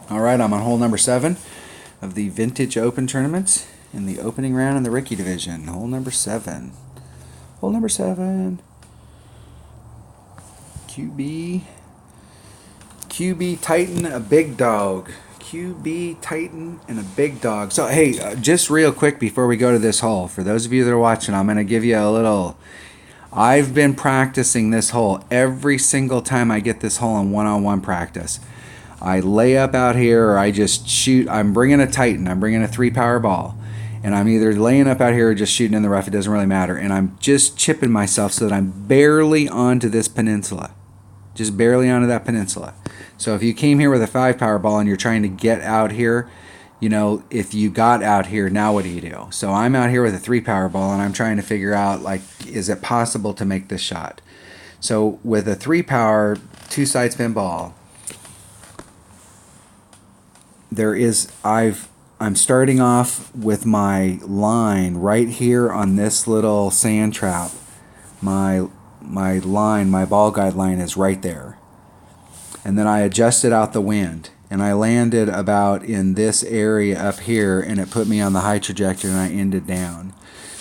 All right, I'm on hole number 7 of the Vintage Open tournament in the opening round in the Ricky division. Hole number 7. Hole number 7. QB. QB Titan, a big dog. QB Titan and a big dog. So, hey, just real quick before we go to this hole, for those of you that are watching, I'm going to give you a little. I've been practicing this hole every single time I get this hole in one-on-one practice. I lay up out here or I just shoot. I'm bringing a Titan. I'm bringing a 3-power ball. And I'm either laying up out here or just shooting in the rough. It doesn't really matter. And I'm just chipping myself so that I'm barely onto this peninsula. Just barely onto that peninsula. So if you came here with a 5-power ball and you're trying to get out here, you know, if you got out here, now what do you do? So I'm out here with a 3-power ball and I'm trying to figure out, like, is it possible to make this shot? So with a 3-power, 2-side spin ball, I'm starting off with my line right here on this little sand trap. My ball guide line is right there. And then I adjusted out the wind and I landed about in this area up here and it put me on the high trajectory and I ended down.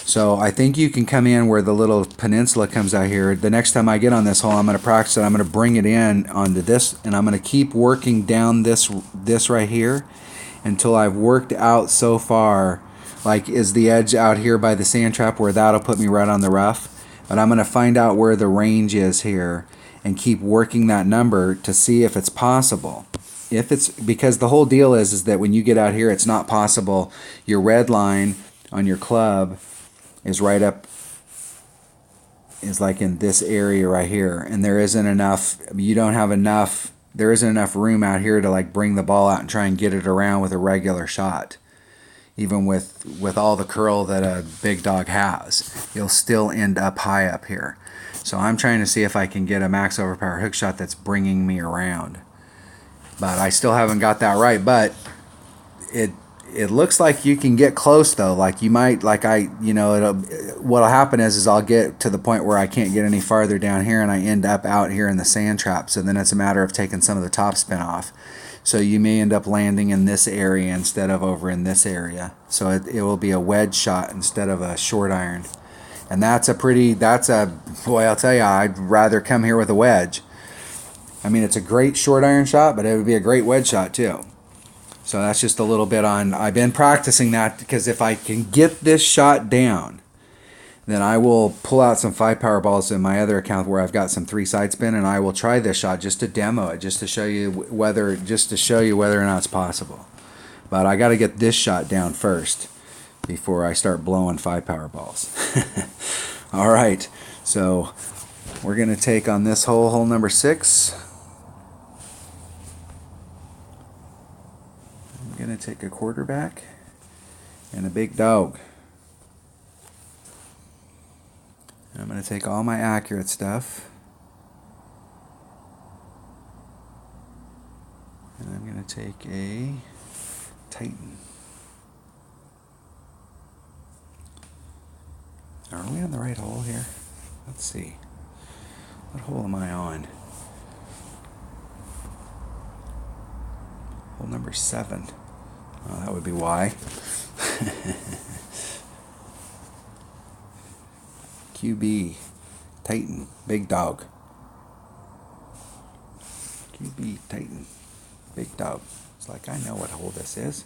So I think you can come in where the little peninsula comes out here. The next time I get on this hole, I'm going to practice it. I'm going to bring it in onto this and I'm going to keep working down this right here until I've worked out so far, like is the edge out here by the sand trap where that'll put me right on the rough. But I'm going to find out where the range is here and keep working that number to see if it's possible. If it's, because the whole deal is that when you get out here, it's not possible. Your red line on your club is right up, is like in this area right here, and there isn't enough, there isn't enough room out here to like bring the ball out and try and get it around with a regular shot. Even with all the curl that a big dog has, you'll still end up high up here. So I'm trying to see if I can get a max overpower hook shot that's bringing me around. But I still haven't got that right. But it looks like you can get close though. Like you might, what'll happen is I'll get to the point where I can't get any farther down here and I end up out here in the sand trap. So then it's a matter of taking some of the top spin off. So you may end up landing in this area instead of over in this area. So it will be a wedge shot instead of a short iron. And boy, I'll tell you, I'd rather come here with a wedge. I mean, it's a great short iron shot, but it would be a great wedge shot too. So that's just a little bit on, I've been practicing that because if I can get this shot down, then I will pull out some 5-power balls in my other account where I've got some 3-side spin, and I will try this shot just to demo it, just to show you whether or not it's possible. But I got to get this shot down first before I start blowing 5-power balls. All right, so we're going to take on this hole number 6. I'm going to take a quarterback and a big dog. I'm going to take all my accurate stuff and I'm going to take a Titan. Are we on the right hole here? Let's see. What hole am I on? Hole number 7. Oh, that would be why. QB, Titan, big dog. QB, Titan, big dog. It's like I know what hole this is.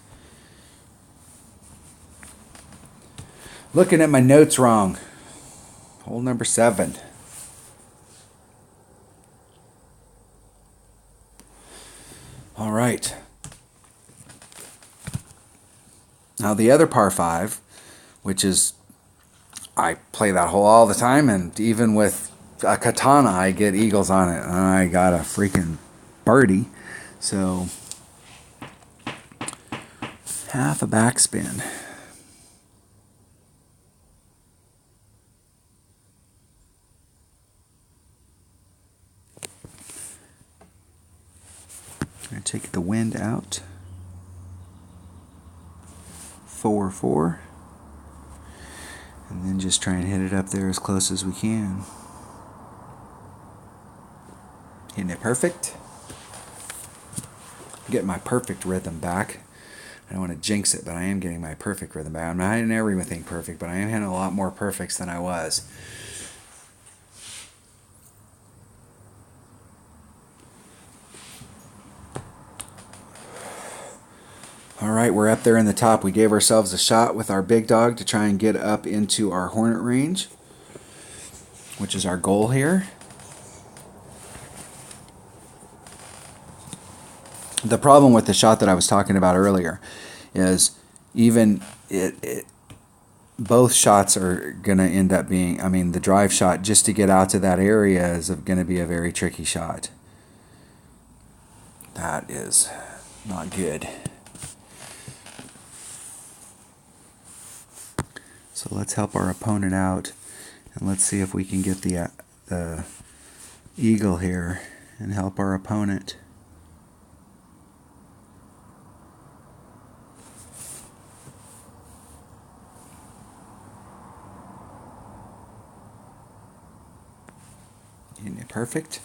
Looking at my notes wrong. Hole number 7. All right. Now the other par 5, which is, I play that hole all the time, and even with a katana, I get eagles on it, and I got a freaking birdie. So, half a backspin. I'm going to take the wind out. 4-4. And then just try and hit it up there as close as we can. Hitting it perfect. getting my perfect rhythm back. I don't want to jinx it, but I am getting my perfect rhythm back. I'm not hitting everything perfect, but I am hitting a lot more perfects than I was. All right, we're up there in the top. We gave ourselves a shot with our big dog to try and get up into our hornet range, which is our goal here. The problem with the shot that I was talking about earlier is even both shots are going to end up being, I mean, the drive shot just to get out to that area is going to be a very tricky shot. That is not good. So let's help our opponent out, and let's see if we can get the eagle here and help our opponent. Getting it perfect.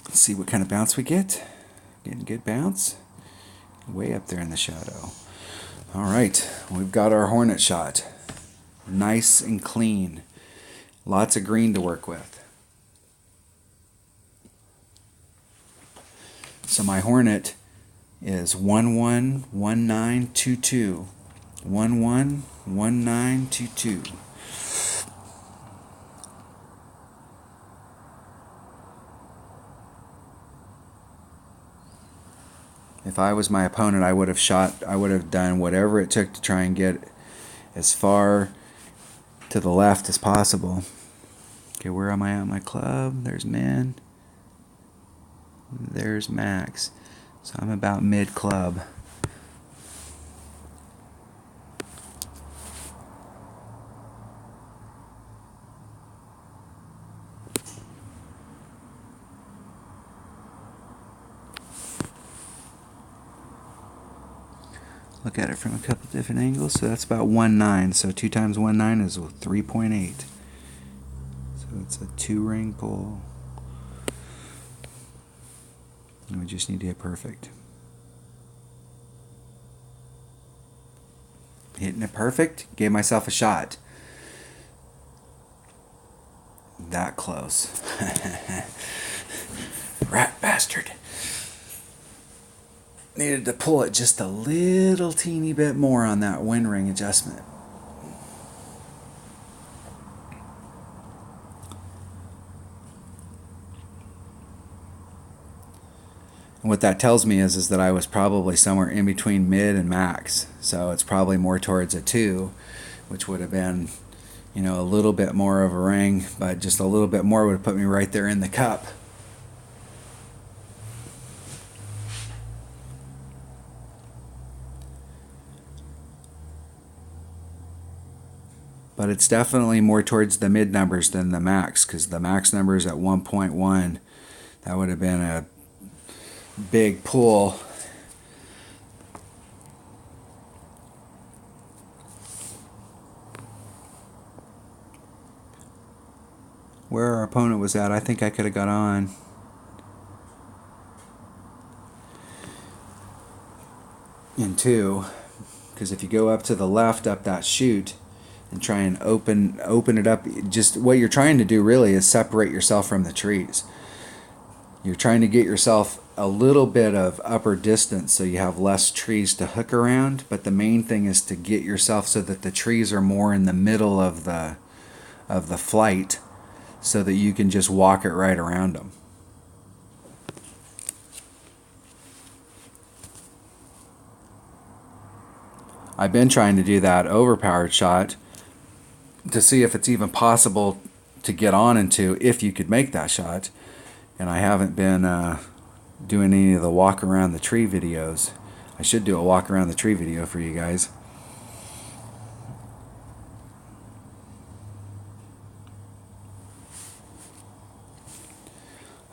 Let's see what kind of bounce we get. Getting a good bounce. Way up there in the shadow. All right, we've got our hornet shot. Nice and clean. Lots of green to work with. So my hornet is 111922. 111922. If I was my opponent, I would have done whatever it took to try and get as far to the left as possible. Okay, where am I at my club? There's Min. There's Max. So I'm about mid-club. Look at it from a couple different angles. So that's about 1.9. So 2 times 1.9 is 3.8. So it's a 2-ring pull. And we just need to hit perfect. Hitting it perfect. Gave myself a shot. That close. Rat bastard. Needed to pull it just a little teeny bit more on that wind ring adjustment. And what that tells me is that I was probably somewhere in between mid and max. So it's probably more towards a 2, which would have been, you know, a little bit more of a ring, but just a little bit more would have put me right there in the cup. But it's definitely more towards the mid numbers than the max, because the max number is at 1.1. That would have been a big pull. Where our opponent was at, I think I could have got on. In 2, because if you go up to the left up that chute and try and open it up, just what you're trying to do really is separate yourself from the trees. You're trying to get yourself a little bit of upper distance so you have less trees to hook around, but the main thing is to get yourself so that the trees are more in the middle of the flight so that you can just walk it right around them. I've been trying to do that overpowered shot to see if it's even possible to get on into, if you could make that shot. And I haven't been doing any of the walk around the tree videos. I should do a walk around the tree video for you guys.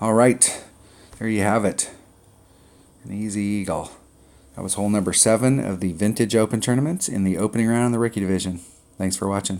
All right, there you have it. An easy eagle. That was hole number 7 of the Vintage Open tournaments in the opening round of the rookie division. Thanks for watching.